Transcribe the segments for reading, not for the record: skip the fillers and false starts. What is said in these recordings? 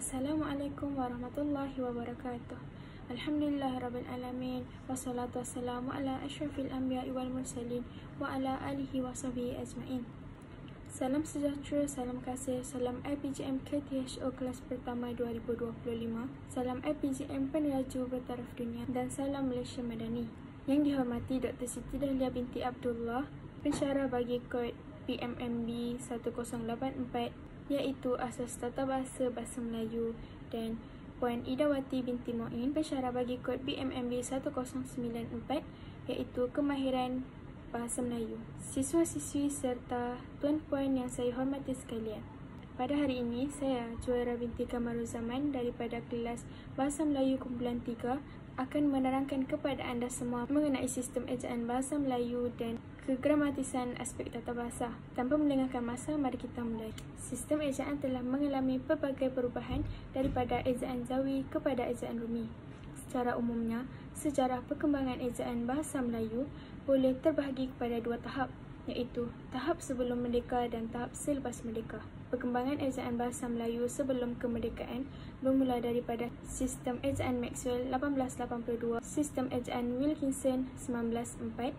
Assalamualaikum warahmatullahi wabarakatuh. Alhamdulillah rabbil alamin. Wassalatu wassalamu ala asyrafil anbiya'i wal mursalin wa ala alihi wa sahbihi ajma'in. Salam sejahtera, salam kasih, salam IPGM KTHO kelas pertama 2025. Salam IPGM peneraju bertaraf dunia dan salam Malaysia Madani. Yang dihormati Dr. Siti Dahlia binti Abdullah, pensyarah bagi kod PMMB 1084, iaitu Asas Tata Bahasa Bahasa Melayu, dan Puan Idawati binti Muin, pensyarah bagi kod PMMB 1094, iaitu Kemahiran Bahasa Melayu. Siswa-siswi serta tuan-puan yang saya hormati sekalian, pada hari ini saya, Juwairah binti Kamaruzaman daripada kelas Bahasa Melayu Kumpulan 3 akan menerangkan kepada anda semua mengenai sistem ejaan Bahasa Melayu dan kegramatisan aspek tata bahasa. Tanpa melengahkan masa, mari kita mulai. Sistem ejaan telah mengalami pelbagai perubahan daripada ejaan Jawi kepada ejaan Rumi. Secara umumnya, sejarah perkembangan ejaan Bahasa Melayu boleh terbahagi kepada dua tahap, iaitu tahap sebelum merdeka dan tahap selepas merdeka. Perkembangan ejaan Bahasa Melayu sebelum kemerdekaan bermula daripada sistem ejaan Maxwell 1882, sistem ejaan Wilkinson 1904,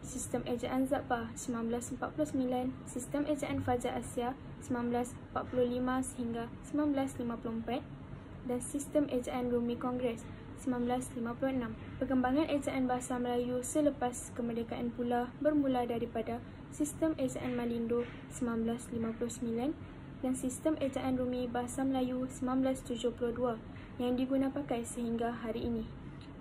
sistem ejaan Zappa 1949, sistem ejaan Fajar Asia 1945 sehingga 1954, dan sistem ejaan Rumi Kongres 1956. Perkembangan ejaan Bahasa Melayu selepas kemerdekaan pula bermula daripada sistem ejaan Malindo 1959 dan sistem ejaan Rumi Bahasa Melayu 1972 yang digunapakai sehingga hari ini.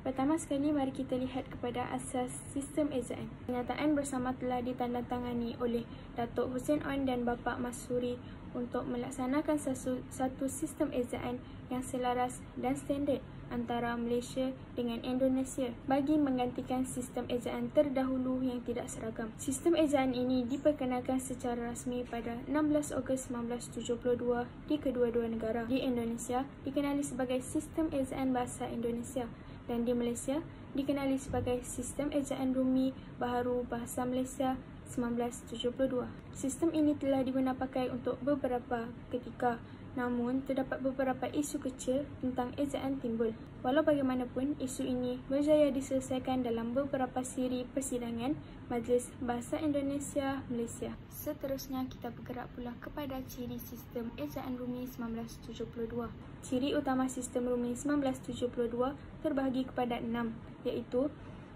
Pertama sekali, mari kita lihat kepada asas sistem ejaan. Kenyataan bersama telah ditandatangani oleh Datuk Hussein On dan Bapa Masuri untuk melaksanakan satu sistem ejaan yang selaras dan standard antara Malaysia dengan Indonesia bagi menggantikan sistem ejaan terdahulu yang tidak seragam. Sistem ejaan ini diperkenalkan secara rasmi pada 16 Ogos 1972 di kedua-dua negara. Di Indonesia dikenali sebagai Sistem Ejaan Bahasa Indonesia dan di Malaysia dikenali sebagai Sistem Ejaan Rumi Baharu Bahasa Malaysia 1972. Sistem ini telah digunapakai untuk beberapa ketika, namun terdapat beberapa isu kecil tentang ejaan timbul. Walau bagaimanapun, isu ini berjaya diselesaikan dalam beberapa siri persidangan Majlis Bahasa Indonesia Malaysia. Seterusnya, kita bergerak pula kepada ciri sistem ejaan Rumi 1972. Ciri utama sistem Rumi 1972 terbahagi kepada 6, iaitu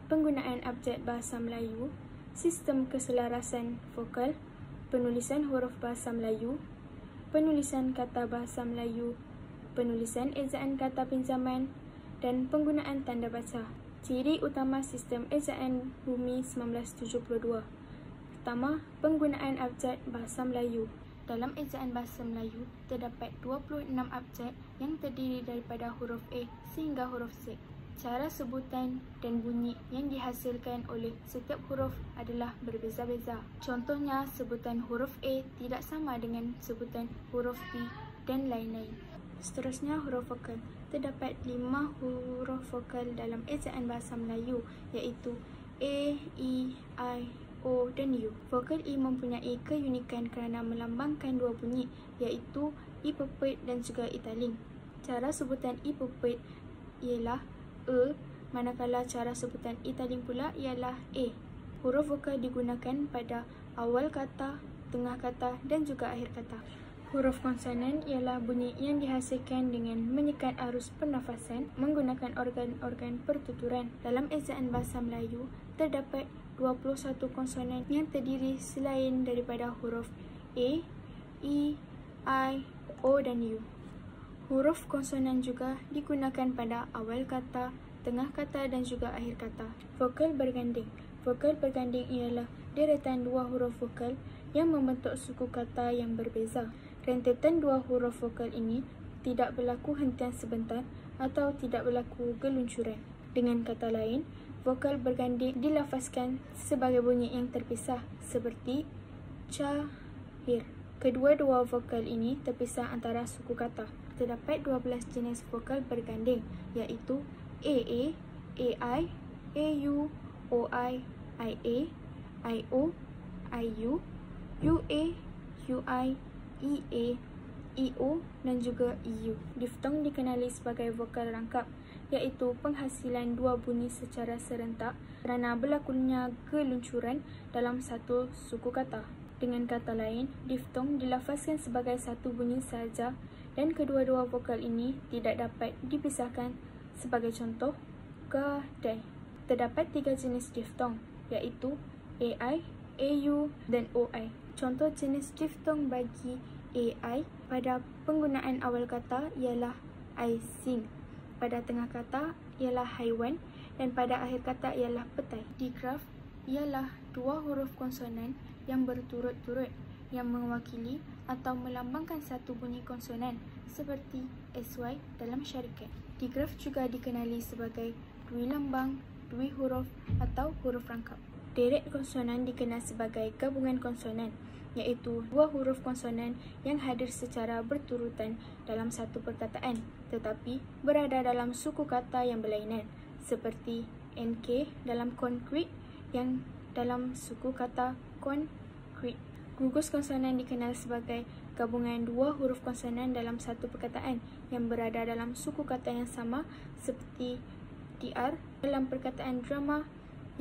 penggunaan abjad Bahasa Melayu, sistem keselarasan vokal, penulisan huruf Bahasa Melayu, penulisan kata Bahasa Melayu, penulisan ejaan kata pinjaman, dan penggunaan tanda baca. Ciri utama sistem ejaan Rumi 1972. Pertama, penggunaan abjad Bahasa Melayu. Dalam ejaan Bahasa Melayu, terdapat 26 abjad yang terdiri daripada huruf A sehingga huruf Z. Cara sebutan dan bunyi yang dihasilkan oleh setiap huruf adalah berbeza-beza. Contohnya, sebutan huruf A tidak sama dengan sebutan huruf B dan lain-lain. Seterusnya, huruf vokal. Terdapat 5 huruf vokal dalam ejaan Bahasa Melayu, iaitu A, E, I, O dan U. Vokal E mempunyai keunikan kerana melambangkan dua bunyi, iaitu I pepet dan juga I taling. Cara sebutan I pepet ialah E, manakala cara sebutan I taling pula ialah A. Huruf vokal digunakan pada awal kata, tengah kata dan juga akhir kata. Huruf konsonan ialah bunyi yang dihasilkan dengan menyekat arus pernafasan menggunakan organ-organ pertuturan. Dalam ejaan Bahasa Melayu, terdapat 21 konsonan yang terdiri selain daripada huruf A, E, I, O dan U. Huruf konsonan juga digunakan pada awal kata, tengah kata dan juga akhir kata. Vokal berganding. Vokal berganding ialah deretan dua huruf vokal yang membentuk suku kata yang berbeza. Rentetan dua huruf vokal ini tidak berlaku hentian sebentar atau tidak berlaku geluncuran. Dengan kata lain, vokal berganding dilafazkan sebagai bunyi yang terpisah seperti cahir. Kedua-dua vokal ini terpisah antara suku kata. Terdapat 12 jenis vokal berganding, iaitu AA, AI, AU, OI, IA, IO, IU, UA, UI, EA, IU dan juga IU. Diftong dikenali sebagai vokal rangkap, iaitu penghasilan dua bunyi secara serentak kerana berlakunya geluncuran dalam satu suku kata. Dengan kata lain, diftong dilafazkan sebagai satu bunyi sahaja dan kedua-dua vokal ini tidak dapat dipisahkan. Sebagai contoh, gadai. Terdapat 3 jenis diftong, iaitu AI, AU dan OI. Contoh jenis diftong bagi AI pada penggunaan awal kata ialah I sing, pada tengah kata ialah haiwan dan pada akhir kata ialah petai. Digraf ialah dua huruf konsonan yang berturut-turut yang mewakili atau melambangkan satu bunyi konsonan seperti SY dalam syarikat. Digraf juga dikenali sebagai dui lambang, dui huruf atau huruf rangkap. Deret konsonan dikenal sebagai gabungan konsonan, iaitu dua huruf konsonan yang hadir secara berturutan dalam satu perkataan tetapi berada dalam suku kata yang berlainan, seperti NK dalam concrete yang dalam suku kata concrete. Gugus konsonan dikenal sebagai gabungan dua huruf konsonan dalam satu perkataan yang berada dalam suku kata yang sama, seperti DR dalam perkataan drama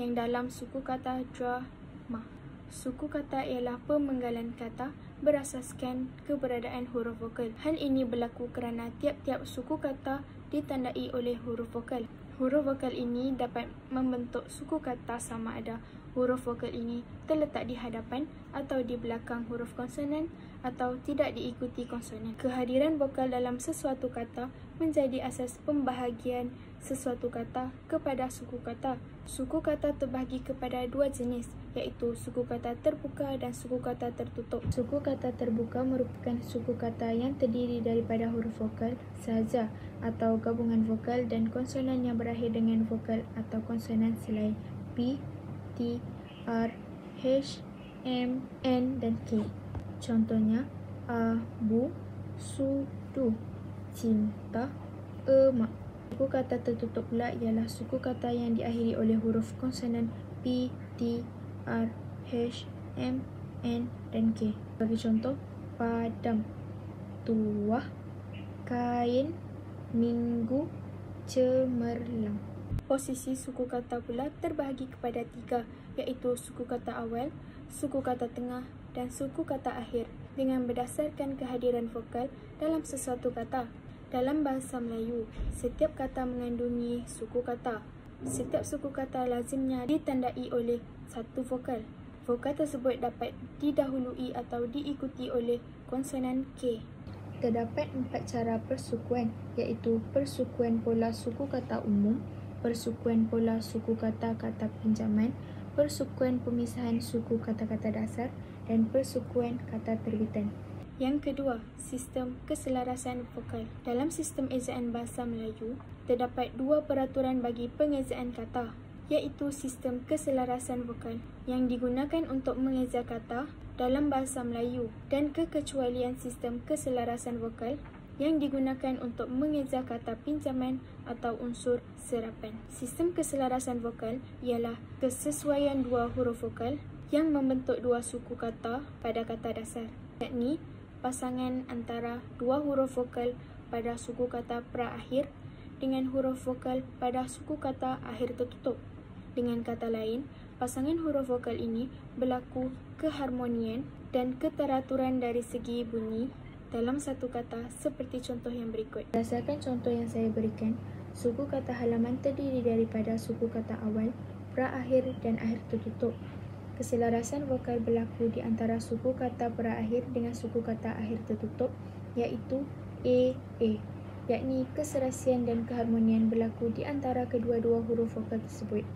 yang dalam suku kata drama. Suku kata ialah pemenggalan kata berasaskan keberadaan huruf vokal. Hal ini berlaku kerana tiap-tiap suku kata ditandai oleh huruf vokal. Huruf vokal ini dapat membentuk suku kata sama ada huruf vokal ini terletak di hadapan atau di belakang huruf konsonan atau tidak diikuti konsonan. Kehadiran vokal dalam sesuatu kata menjadi asas pembahagian sesuatu kata kepada suku kata. Suku kata terbahagi kepada dua jenis, iaitu suku kata terbuka dan suku kata tertutup. Suku kata terbuka merupakan suku kata yang terdiri daripada huruf vokal sahaja atau gabungan vokal dan konsonan yang berakhir dengan vokal atau konsonan selain P, T, R, H, M, N dan K. Contohnya abu, sudu, cinta, emak. Suku kata tertutup pula ialah suku kata yang diakhiri oleh huruf konsonan P, T, R, H, M, N dan K. Bagi contoh, padam, tuah, kain, minggu, cemerlang. Posisi suku kata pula terbahagi kepada 3, iaitu suku kata awal, suku kata tengah dan suku kata akhir dengan berdasarkan kehadiran vokal dalam sesuatu kata. Dalam bahasa Melayu, setiap kata mengandungi suku kata. Setiap suku kata lazimnya ditandai oleh satu vokal. Vokal tersebut dapat didahului atau diikuti oleh konsonan K. Terdapat 4 cara persukuan, iaitu persukuan pola suku kata umum, persukuan pola suku kata pinjaman, persukuan pemisahan suku kata-kata dasar, dan persukuan kata terbitan. Yang kedua, sistem keselarasan vokal. Dalam sistem ejaan bahasa Melayu, terdapat 2 peraturan bagi pengejaan kata, iaitu sistem keselarasan vokal yang digunakan untuk mengeja kata dalam bahasa Melayu dan kekecualian sistem keselarasan vokal yang digunakan untuk mengeja kata pinjaman atau unsur serapan. Sistem keselarasan vokal ialah kesesuaian 2 huruf vokal yang membentuk 2 suku kata pada kata dasar, yakni pasangan antara 2 huruf vokal pada suku kata praakhir dengan huruf vokal pada suku kata akhir tertutup. Dengan kata lain, pasangan huruf vokal ini berlaku keharmonian dan keteraturan dari segi bunyi dalam satu kata seperti contoh yang berikut. Berdasarkan contoh yang saya berikan, suku kata halaman terdiri daripada suku kata awal, praakhir dan akhir tertutup. Keselarasan vokal berlaku di antara suku kata praakhir dengan suku kata akhir tertutup, iaitu A, yakni keserasian dan keharmonian berlaku di antara kedua-dua huruf vokal tersebut.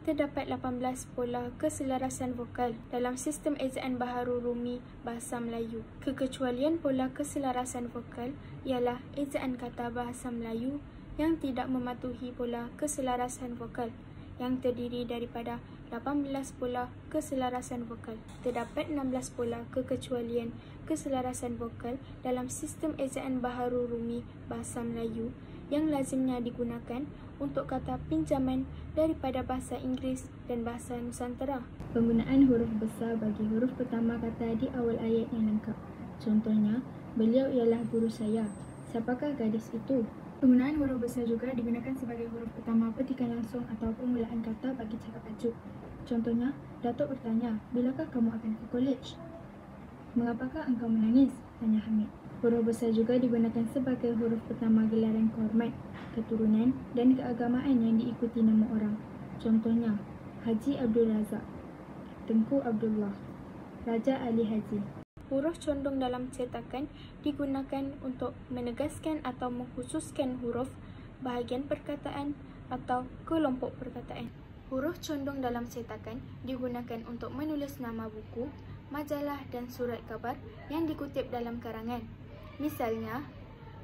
Terdapat 18 pola keselarasan vokal dalam sistem ejaan baharu Rumi bahasa Melayu. Kekecualian pola keselarasan vokal ialah ejaan kata bahasa Melayu yang tidak mematuhi pola keselarasan vokal yang terdiri daripada 18 pola keselarasan vokal. Terdapat 16 pola kekecualian keselarasan vokal dalam sistem ejaan baharu Rumi bahasa Melayu yang lazimnya digunakan untuk kata pinjaman daripada bahasa Inggeris dan bahasa Nusantara. Penggunaan huruf besar bagi huruf pertama kata di awal ayat yang lengkap. Contohnya, Beliau ialah guru saya. Siapakah gadis itu? Penggunaan huruf besar juga digunakan sebagai huruf utama petikan langsung atau permulaan kata bagi cakap acuh. Contohnya, Datuk bertanya, bilakah kamu akan ke kolej? Mengapakah engkau menangis? Tanya Hamid. Huruf besar juga digunakan sebagai huruf pertama gelaran kehormat, keturunan dan keagamaan yang diikuti nama orang. Contohnya, Haji Abdul Razak, Tengku Abdullah, Raja Ali Haji. Huruf condong dalam cetakan digunakan untuk menegaskan atau mengkhususkan huruf, bahagian perkataan atau kelompok perkataan. Huruf condong dalam cetakan digunakan untuk menulis nama buku, majalah dan surat khabar yang dikutip dalam karangan. Misalnya,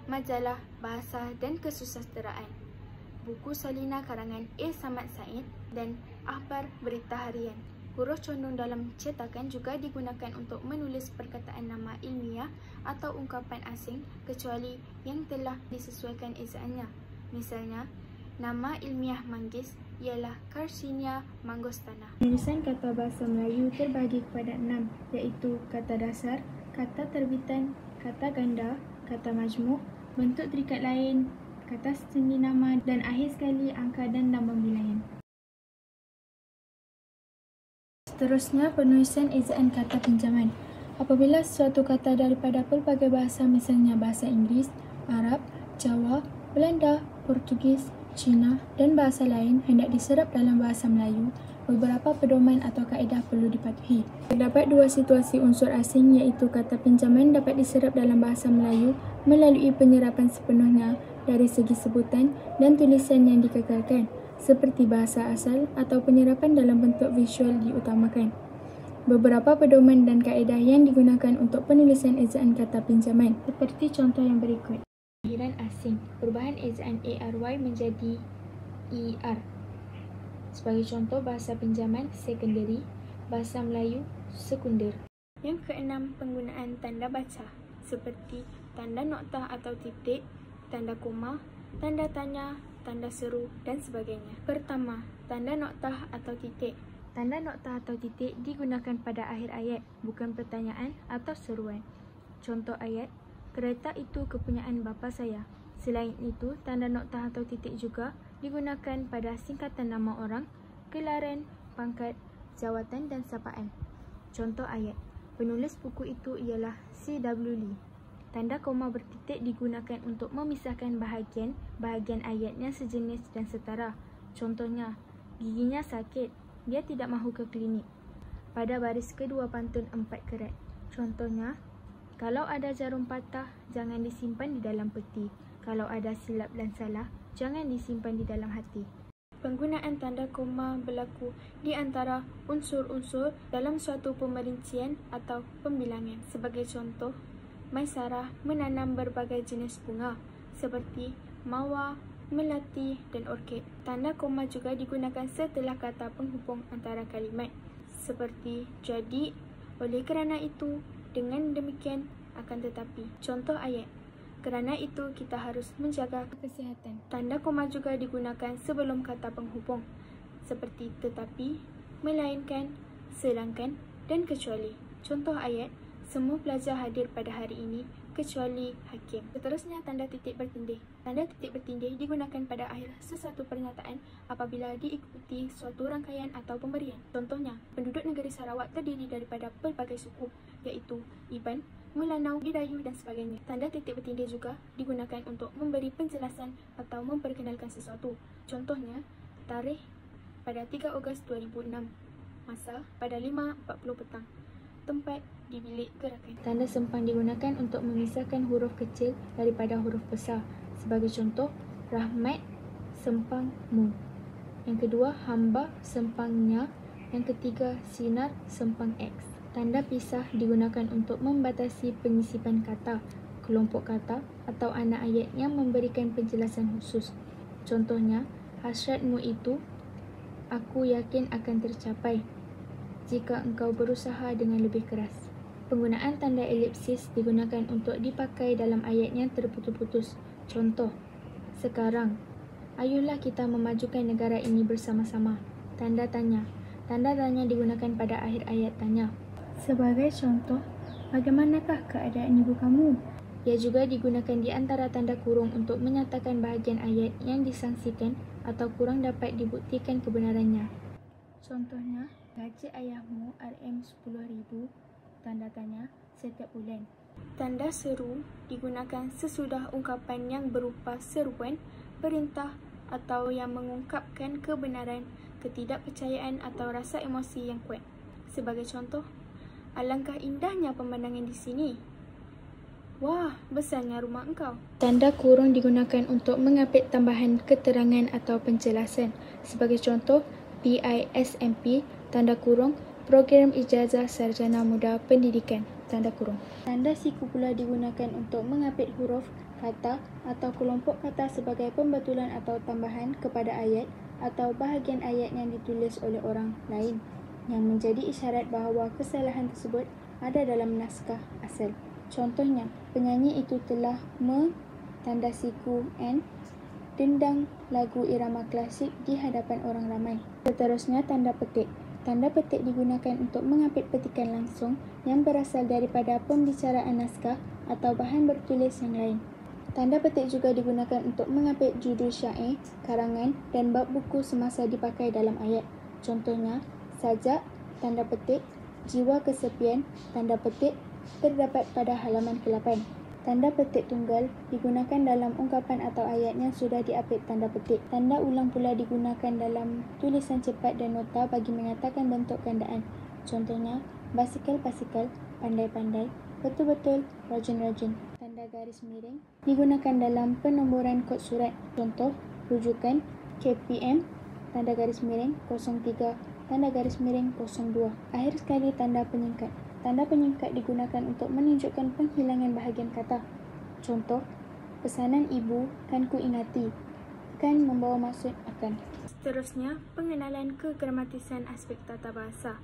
majalah Bahasa dan Kesusasteraan, buku Salina karangan A. Samad Said dan akhbar Berita Harian. Huruf condong dalam cetakan juga digunakan untuk menulis perkataan nama ilmiah atau ungkapan asing kecuali yang telah disesuaikan ejaannya. Misalnya, nama ilmiah manggis ialah Carcinia mangostana. Penulisan kata bahasa Melayu terbagi kepada 6, iaitu kata dasar, kata terbitan, kata ganda, kata majmuk, bentuk terikat lain, kata seni nama dan akhir sekali angka dan lambang bilangan. Seterusnya, penulisan ejaan kata pinjaman. Apabila suatu kata daripada pelbagai bahasa, misalnya bahasa Inggeris, Arab, Jawa, Belanda, Portugis, Cina dan bahasa lain hendak diserap dalam bahasa Melayu, beberapa pedoman atau kaedah perlu dipatuhi. Terdapat dua situasi unsur asing, iaitu kata pinjaman dapat diserap dalam bahasa Melayu melalui penyerapan sepenuhnya dari segi sebutan dan tulisan yang dikekalkan, seperti bahasa asal, atau penyerapan dalam bentuk visual diutamakan. Beberapa pedoman dan kaedah yang digunakan untuk penulisan ejaan kata pinjaman, seperti contoh yang berikut. Akhiran asing, perubahan ejaan ARY menjadi ER. Sebagai contoh, bahasa pinjaman secondary, bahasa Melayu sekunder. Yang keenam, penggunaan tanda baca, seperti tanda noktah atau titik, tanda koma, tanda tanya, tanda seru dan sebagainya. Pertama, tanda noktah atau titik. Tanda noktah atau titik digunakan pada akhir ayat, bukan pertanyaan atau seruan. Contoh ayat, kereta itu kepunyaan bapa saya. Selain itu, tanda noktah atau titik juga digunakan pada singkatan nama orang, gelaran, pangkat, jawatan dan sapaan. Contoh ayat, penulis buku itu ialah C.W. Lee. Tanda koma bertitik digunakan untuk memisahkan bahagian ayat yang sejenis dan setara. Contohnya, giginya sakit, dia tidak mahu ke klinik. Pada baris kedua pantun 4 kerat. Contohnya, kalau ada jarum patah, jangan disimpan di dalam peti. Kalau ada silap dan salah, jangan disimpan di dalam hati. Penggunaan tanda koma berlaku di antara unsur-unsur dalam suatu pemerincian atau pembilangan. Sebagai contoh, Maisarah menanam berbagai jenis bunga seperti mawar, melati, dan orkid. Tanda koma juga digunakan setelah kata penghubung antara kalimat, seperti jadi, oleh kerana itu, dengan demikian, akan tetapi. Contoh ayat, kerana itu kita harus menjaga kesihatan. Tanda koma juga digunakan sebelum kata penghubung, seperti tetapi, melainkan, sedangkan, dan kecuali. Contoh ayat, semua pelajar hadir pada hari ini kecuali hakim. Seterusnya, tanda titik bertindih. Tanda titik bertindih digunakan pada akhir sesuatu pernyataan apabila diikuti suatu rangkaian atau pemberian. Contohnya, penduduk negeri Sarawak terdiri daripada pelbagai suku, iaitu Iban, Melanau, Bidayu dan sebagainya. Tanda titik bertindih juga digunakan untuk memberi penjelasan atau memperkenalkan sesuatu. Contohnya, tarikh pada 3 Ogos 2006, masa pada 5.40 petang, tempat di bilik gerakan. Tanda sempang digunakan untuk memisahkan huruf kecil daripada huruf besar. Sebagai contoh, rahmat sempang mu. Yang kedua, hamba sempangnya. Yang ketiga, sinar sempang X. Tanda pisah digunakan untuk membatasi penyisipan kata, kelompok kata atau anak ayat yang memberikan penjelasan khusus. Contohnya, hasratmu itu aku yakin akan tercapai jika engkau berusaha dengan lebih keras. Penggunaan tanda elipsis digunakan untuk dipakai dalam ayat yang terputus-putus. Contoh, sekarang, ayolah kita memajukan negara ini bersama-sama. Tanda tanya. Tanda tanya digunakan pada akhir ayat tanya. Sebagai contoh, bagaimanakah keadaan ibu kamu? Ia juga digunakan di antara tanda kurung untuk menyatakan bahagian ayat yang disangsikan atau kurang dapat dibuktikan kebenarannya. Contohnya, gaji ayahmu RM10,000, tanda tanya, setiap bulan. Tanda seru digunakan sesudah ungkapan yang berupa seruan, perintah atau yang mengungkapkan kebenaran, ketidakpercayaan atau rasa emosi yang kuat. Sebagai contoh, alangkah indahnya pemandangan di sini. Wah, besarnya rumah engkau. Tanda kurung digunakan untuk mengapit tambahan keterangan atau penjelasan. Sebagai contoh, PISMP, tanda kurung, Program Ijazah Sarjana Muda Pendidikan, tanda kurung. Tanda siku pula digunakan untuk mengapit huruf, kata atau kelompok kata sebagai pembetulan atau tambahan kepada ayat atau bahagian ayat yang ditulis oleh orang lain, yang menjadi isyarat bahawa kesalahan tersebut ada dalam naskah asal. Contohnya, penyanyi itu telah tanda siku N dendang lagu irama klasik di hadapan orang ramai. Seterusnya, tanda petik. Tanda petik digunakan untuk mengapit petikan langsung yang berasal daripada pembicaraan naskah atau bahan bertulis yang lain. Tanda petik juga digunakan untuk mengapit judul syair, karangan dan bab buku semasa dipakai dalam ayat. Contohnya, sajak, tanda petik, jiwa kesepian, tanda petik, terdapat pada halaman ke-8. Tanda petik tunggal digunakan dalam ungkapan atau ayat yang sudah diapit tanda petik. Tanda ulang pula digunakan dalam tulisan cepat dan nota bagi menyatakan bentuk gandaan. Contohnya, basikal-basikal, pandai-pandai, betul-betul, rajin-rajin. Tanda garis miring digunakan dalam penomboran kod surat. Contoh, rujukan KPM, tanda garis miring 03, tanda garis miring 02. Akhir sekali, tanda penyingkat. Tanda penyingkat digunakan untuk menunjukkan penghilangan bahagian kata. Contoh, pesanan ibu kan ku ingati, kan membawa maksud akan. Seterusnya, pengenalan kegramatisan aspek tata bahasa.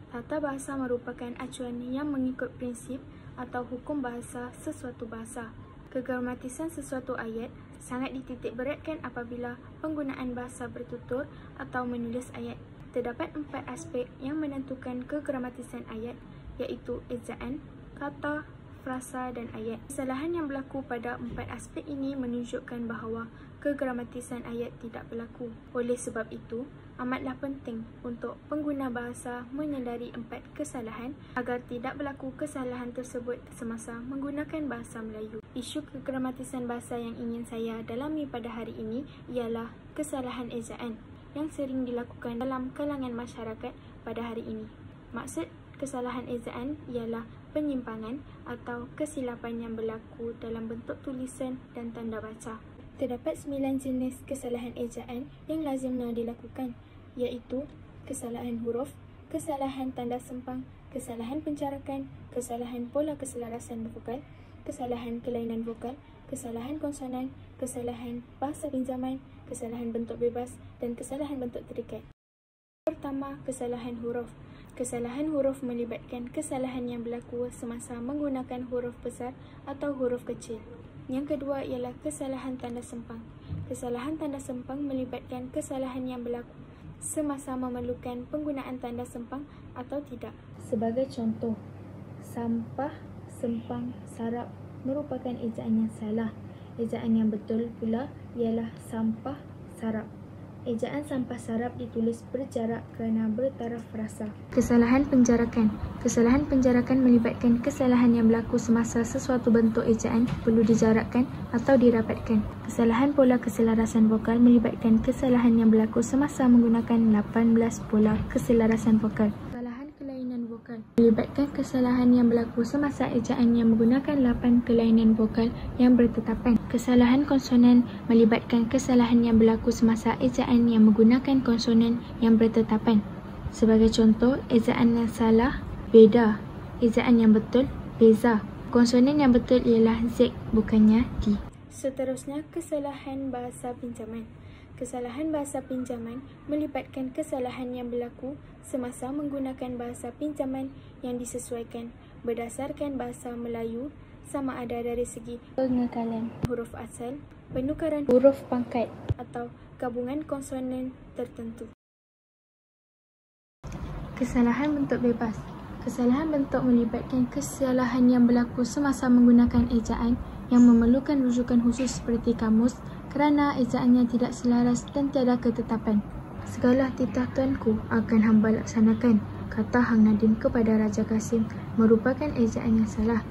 Tata bahasa merupakan acuan yang mengikut prinsip atau hukum bahasa sesuatu bahasa. Kegramatisan sesuatu ayat sangat dititik beratkan apabila penggunaan bahasa bertutur atau menulis ayat. Terdapat 4 aspek yang menentukan kegramatisan ayat, iaitu ejaan, kata, frasa dan ayat. Kesalahan yang berlaku pada 4 aspek ini menunjukkan bahawa kegramatisan ayat tidak berlaku. Oleh sebab itu, amatlah penting untuk pengguna bahasa menyedari 4 kesalahan agar tidak berlaku kesalahan tersebut semasa menggunakan bahasa Melayu. Isu kegramatisan bahasa yang ingin saya dalami pada hari ini ialah kesalahan ejaan yang sering dilakukan dalam kalangan masyarakat pada hari ini. Maksud kesalahan ejaan ialah penyimpangan atau kesilapan yang berlaku dalam bentuk tulisan dan tanda baca. Terdapat 9 jenis kesalahan ejaan yang lazimnya dilakukan, iaitu kesalahan huruf, kesalahan tanda sempang, kesalahan pencarakan, kesalahan pola keselarasan vokal, kesalahan kelainan vokal, kesalahan konsonan, kesalahan bahasa pinjaman, kesalahan bentuk bebas dan kesalahan bentuk terikat. Pertama, kesalahan huruf. Kesalahan huruf melibatkan kesalahan yang berlaku semasa menggunakan huruf besar atau huruf kecil. Yang kedua ialah kesalahan tanda sempang. Kesalahan tanda sempang melibatkan kesalahan yang berlaku semasa memerlukan penggunaan tanda sempang atau tidak. Sebagai contoh, sampah, sempang, sarap merupakan ejaan yang salah. Ejaan yang betul pula ialah sampah, sarap. Ejaan sampah sarap ditulis berjarak kerana bertaraf frasa. Kesalahan penjarakan. Kesalahan penjarakan melibatkan kesalahan yang berlaku semasa sesuatu bentuk ejaan perlu dijarakkan atau dirapatkan. Kesalahan pola keselarasan vokal melibatkan kesalahan yang berlaku semasa menggunakan 18 pola keselarasan vokal. Kesalahan kelainan vokal melibatkan kesalahan yang berlaku semasa ejaan yang menggunakan 8 kelainan vokal yang bertetapan. Kesalahan konsonan melibatkan kesalahan yang berlaku semasa ejaan yang menggunakan konsonan yang bertetapan. Sebagai contoh, ejaan yang salah, beda. Ejaan yang betul, beza. Konsonan yang betul ialah Z, bukannya D. Seterusnya, kesalahan bahasa pinjaman. Kesalahan bahasa pinjaman melibatkan kesalahan yang berlaku semasa menggunakan bahasa pinjaman yang disesuaikan berdasarkan bahasa Melayu, sama ada dari segi pengekalan huruf asal, penukaran huruf pangkat atau gabungan konsonan tertentu. Kesalahan bentuk bebas. Kesalahan bentuk melibatkan kesalahan yang berlaku semasa menggunakan ejaan yang memerlukan rujukan khusus seperti kamus kerana ejaannya tidak selaras dan tiada ketetapan. Segala titah tuanku akan hamba laksanakan, kata Hang Nadim kepada Raja Kasim, merupakan ejaan yang salah.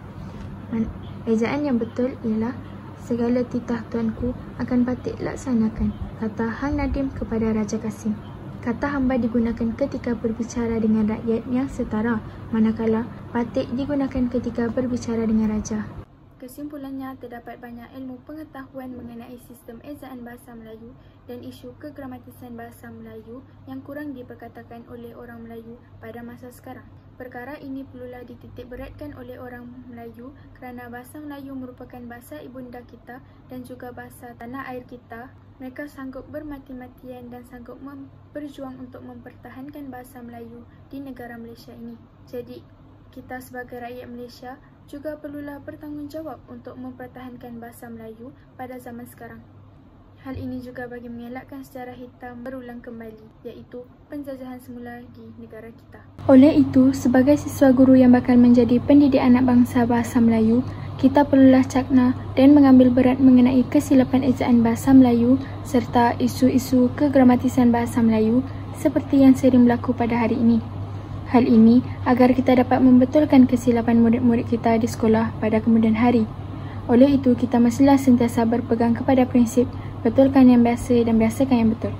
Ejaan yang betul ialah segala titah tuanku akan Patik laksanakan, kata Hang Nadim kepada Raja Kasim. Kata hamba digunakan ketika berbicara dengan rakyat yang setara, manakala Patik digunakan ketika berbicara dengan raja. Kesimpulannya, terdapat banyak ilmu pengetahuan mengenai sistem ejaan bahasa Melayu dan isu kegramatisan bahasa Melayu yang kurang diperkatakan oleh orang Melayu pada masa sekarang. Perkara ini perlulah dititik beratkan oleh orang Melayu kerana bahasa Melayu merupakan bahasa ibunda kita dan juga bahasa tanah air kita. Mereka sanggup bermati-matian dan sanggup berjuang untuk mempertahankan bahasa Melayu di negara Malaysia ini. Jadi, kita sebagai rakyat Malaysia juga perlulah bertanggungjawab untuk mempertahankan bahasa Melayu pada zaman sekarang. Hal ini juga bagi mengelakkan sejarah hitam berulang kembali, iaitu penjajahan semula di negara kita. Oleh itu, sebagai siswa guru yang bakal menjadi pendidik anak bangsa bahasa Melayu, kita perlulah cakna dan mengambil berat mengenai kesilapan ejaan bahasa Melayu serta isu-isu kegramatisan bahasa Melayu seperti yang sering berlaku pada hari ini. Hal ini agar kita dapat membetulkan kesilapan murid-murid kita di sekolah pada kemudian hari. Oleh itu, kita mestilah sentiasa berpegang kepada prinsip betulkan yang biasa dan biasakan yang betul.